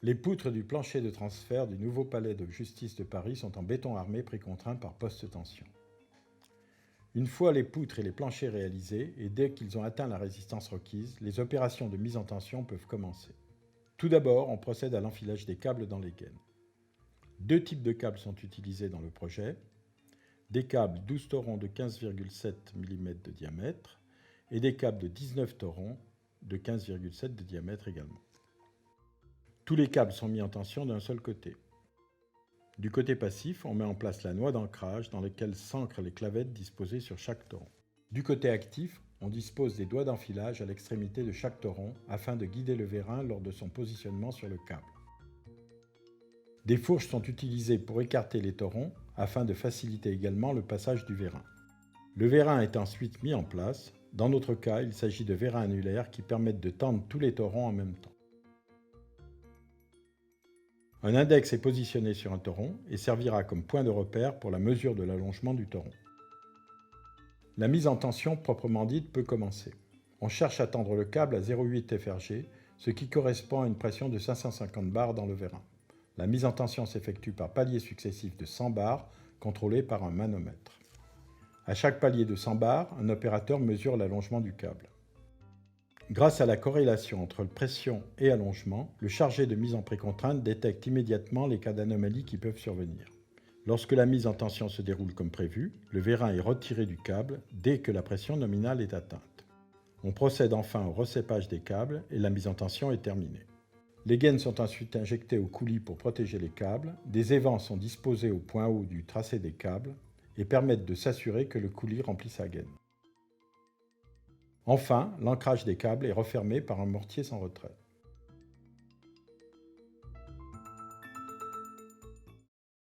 Les poutres du plancher de transfert du nouveau palais de justice de Paris sont en béton armé précontraint par poste-tension. Une fois les poutres et les planchers réalisés, et dès qu'ils ont atteint la résistance requise, les opérations de mise en tension peuvent commencer. Tout d'abord, on procède à l'enfilage des câbles dans les gaines. Deux types de câbles sont utilisés dans le projet. Des câbles 12 torons de 15,7 mm de diamètre et des câbles de 19 torons de 15,7 de diamètre également. Tous les câbles sont mis en tension d'un seul côté. Du côté passif, on met en place la noix d'ancrage dans laquelle s'ancrent les clavettes disposées sur chaque toron. Du côté actif, on dispose des doigts d'enfilage à l'extrémité de chaque toron afin de guider le vérin lors de son positionnement sur le câble. Des fourches sont utilisées pour écarter les torons afin de faciliter également le passage du vérin. Le vérin est ensuite mis en place. Dans notre cas, il s'agit de vérins annulaires qui permettent de tendre tous les torons en même temps. Un index est positionné sur un toron et servira comme point de repère pour la mesure de l'allongement du toron. La mise en tension proprement dite peut commencer. On cherche à tendre le câble à 0,8 FRG, ce qui correspond à une pression de 550 bars dans le vérin. La mise en tension s'effectue par paliers successifs de 100 bars, contrôlés par un manomètre. À chaque palier de 100 bars, un opérateur mesure l'allongement du câble. Grâce à la corrélation entre pression et allongement, le chargé de mise en précontrainte détecte immédiatement les cas d'anomalies qui peuvent survenir. Lorsque la mise en tension se déroule comme prévu, le vérin est retiré du câble dès que la pression nominale est atteinte. On procède enfin au recépage des câbles et la mise en tension est terminée. Les gaines sont ensuite injectées au coulis pour protéger les câbles. Des évents sont disposés au point haut du tracé des câbles et permettent de s'assurer que le coulis remplit sa gaine. Enfin, l'ancrage des câbles est refermé par un mortier sans retrait.